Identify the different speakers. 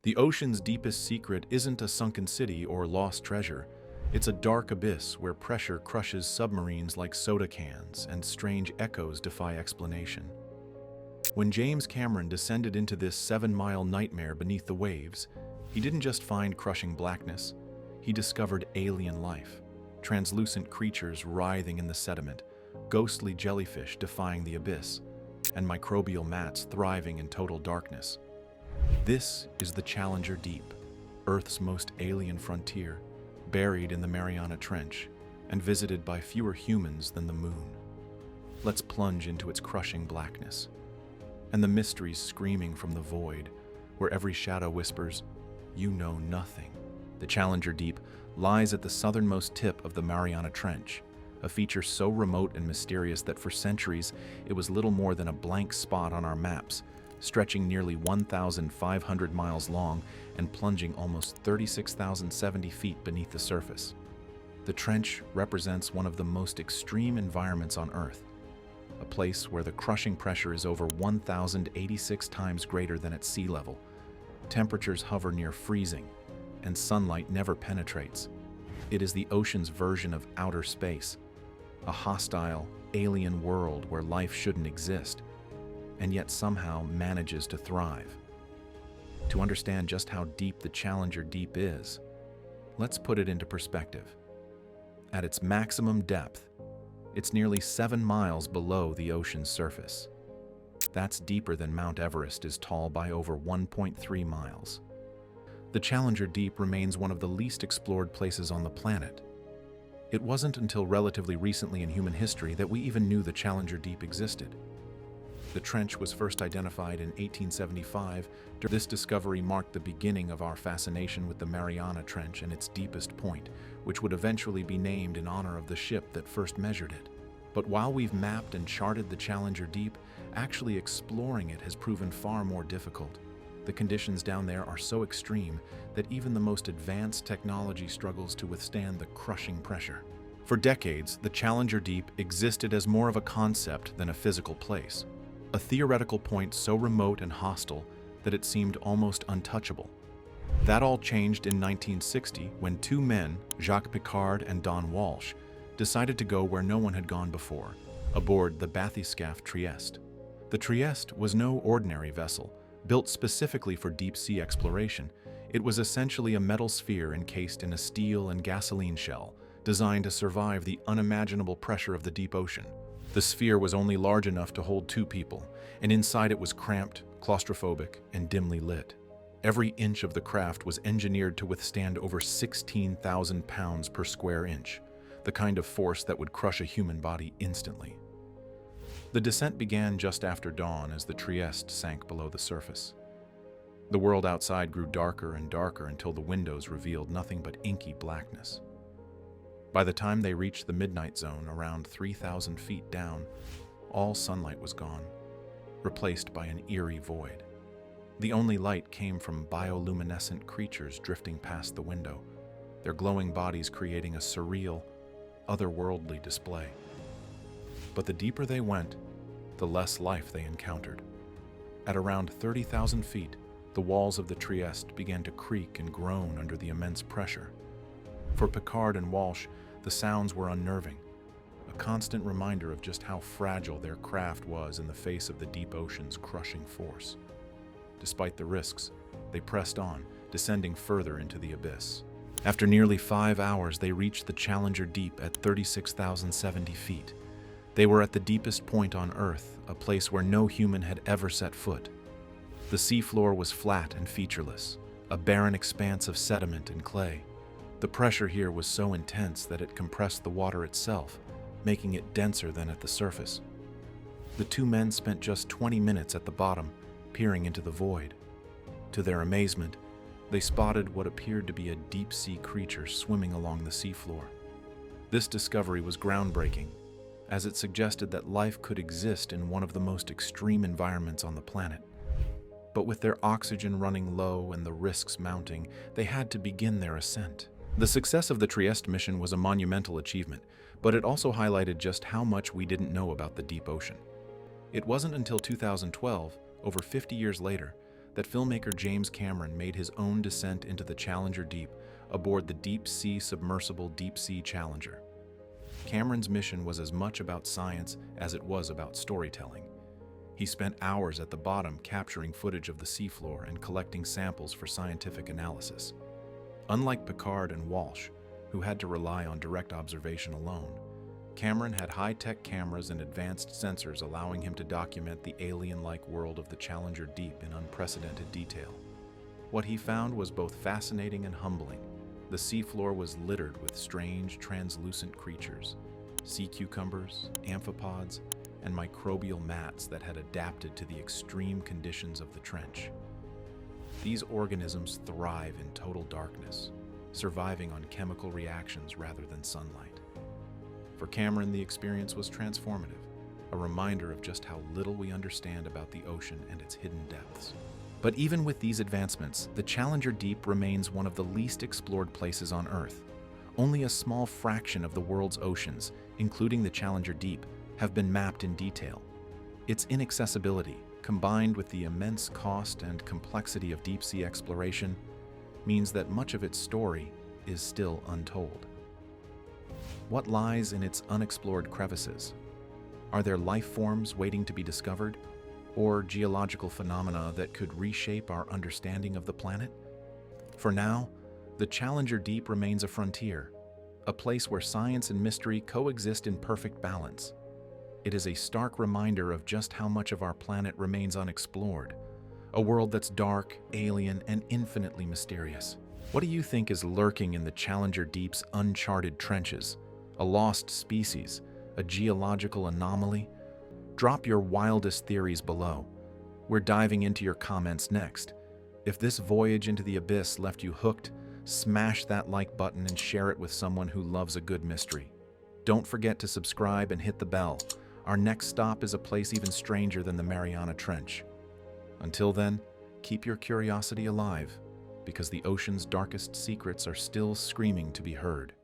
Speaker 1: The ocean's deepest secret isn't a sunken city or lost treasure. It's a dark abyss where pressure crushes submarines like soda cans and strange echoes defy explanation. When James Cameron descended into this 7-mile nightmare beneath the waves, he didn't just find crushing blackness, he discovered alien life, translucent creatures writhing in the sediment, ghostly jellyfish defying the abyss, and microbial mats thriving in total darkness. This is the Challenger Deep, Earth's most alien frontier, buried in the Mariana Trench and visited by fewer humans than the moon. Let's plunge into its crushing blackness and the mysteries screaming from the void, where every shadow whispers, "You know nothing." The Challenger Deep lies at the southernmost tip of the Mariana Trench, a feature so remote and mysterious that for centuries it was little more than a blank spot on our maps, stretching nearly 1,500 miles long and plunging almost 36,070 feet beneath the surface. The trench represents one of the most extreme environments on Earth, a place where the crushing pressure is over 1,086 times greater than at sea level. Temperatures hover near freezing, and sunlight never penetrates. It is the ocean's version of outer space, a hostile, alien world where life shouldn't exist, and yet somehow manages to thrive. To understand just how deep the Challenger Deep is, let's put it into perspective. At its maximum depth, it's nearly 7 miles below the ocean's surface. That's deeper than Mount Everest is tall by over 1.3 miles. The Challenger Deep remains one of the least explored places on the planet. It wasn't until relatively recently in human history that we even knew the Challenger Deep existed. The trench was first identified in 1875. This discovery marked the beginning of our fascination with the Mariana Trench and its deepest point, which would eventually be named in honor of the ship that first measured it. But while we've mapped and charted the Challenger Deep, actually exploring it has proven far more difficult. The conditions down there are so extreme that even the most advanced technology struggles to withstand the crushing pressure. For decades, the Challenger Deep existed as more of a concept than a physical place, a theoretical point so remote and hostile that it seemed almost untouchable. That all changed in 1960 when two men, Jacques Piccard and Don Walsh, decided to go where no one had gone before, aboard the bathyscaphe Trieste. The Trieste was no ordinary vessel, built specifically for deep-sea exploration. It was essentially a metal sphere encased in a steel and gasoline shell, designed to survive the unimaginable pressure of the deep ocean. The sphere was only large enough to hold 2 people, and inside it was cramped, claustrophobic, and dimly lit. Every inch of the craft was engineered to withstand over 16,000 pounds per square inch, the kind of force that would crush a human body instantly. The descent began just after dawn as the Trieste sank below the surface. The world outside grew darker and darker until the windows revealed nothing but inky blackness. By the time they reached the midnight zone, around 3,000 feet down, all sunlight was gone, replaced by an eerie void. The only light came from bioluminescent creatures drifting past the window, their glowing bodies creating a surreal, otherworldly display. But the deeper they went, the less life they encountered. At around 30,000 feet, the walls of the Trieste began to creak and groan under the immense pressure. For Piccard and Walsh, the sounds were unnerving, a constant reminder of just how fragile their craft was in the face of the deep ocean's crushing force. Despite the risks, they pressed on, descending further into the abyss. After nearly 5 hours, they reached the Challenger Deep at 36,070 feet. They were at the deepest point on Earth, a place where no human had ever set foot. The seafloor was flat and featureless, a barren expanse of sediment and clay. The pressure here was so intense that it compressed the water itself, making it denser than at the surface. The 2 men spent just 20 minutes at the bottom, peering into the void. To their amazement, they spotted what appeared to be a deep-sea creature swimming along the seafloor. This discovery was groundbreaking, as it suggested that life could exist in one of the most extreme environments on the planet. But with their oxygen running low and the risks mounting, they had to begin their ascent. The success of the Trieste mission was a monumental achievement, but it also highlighted just how much we didn't know about the deep ocean. It wasn't until 2012, over 50 years later, that filmmaker James Cameron made his own descent into the Challenger Deep aboard the deep-sea submersible Deep-Sea Challenger. Cameron's mission was as much about science as it was about storytelling. He spent hours at the bottom capturing footage of the seafloor and collecting samples for scientific analysis. Unlike Piccard and Walsh, who had to rely on direct observation alone, Cameron had high-tech cameras and advanced sensors allowing him to document the alien-like world of the Challenger Deep in unprecedented detail. What he found was both fascinating and humbling. The seafloor was littered with strange, translucent creatures, sea cucumbers, amphipods, and microbial mats that had adapted to the extreme conditions of the trench. These organisms thrive in total darkness, surviving on chemical reactions rather than sunlight. For Cameron, the experience was transformative, a reminder of just how little we understand about the ocean and its hidden depths. But even with these advancements, the Challenger Deep remains one of the least explored places on Earth. Only a small fraction of the world's oceans, including the Challenger Deep, have been mapped in detail. Its inaccessibility, combined with the immense cost and complexity of deep-sea exploration, means that much of its story is still untold. What lies in its unexplored crevices? Are there life forms waiting to be discovered, or geological phenomena that could reshape our understanding of the planet? For now, the Challenger Deep remains a frontier, a place where science and mystery coexist in perfect balance. It is a stark reminder of just how much of our planet remains unexplored, a world that's dark, alien, and infinitely mysterious. What do you think is lurking in the Challenger Deep's uncharted trenches? A lost species? A geological anomaly? Drop your wildest theories below. We're diving into your comments next. If this voyage into the abyss left you hooked, smash that like button and share it with someone who loves a good mystery. Don't forget to subscribe and hit the bell. Our next stop is a place even stranger than the Mariana Trench. Until then, keep your curiosity alive, because the ocean's darkest secrets are still screaming to be heard.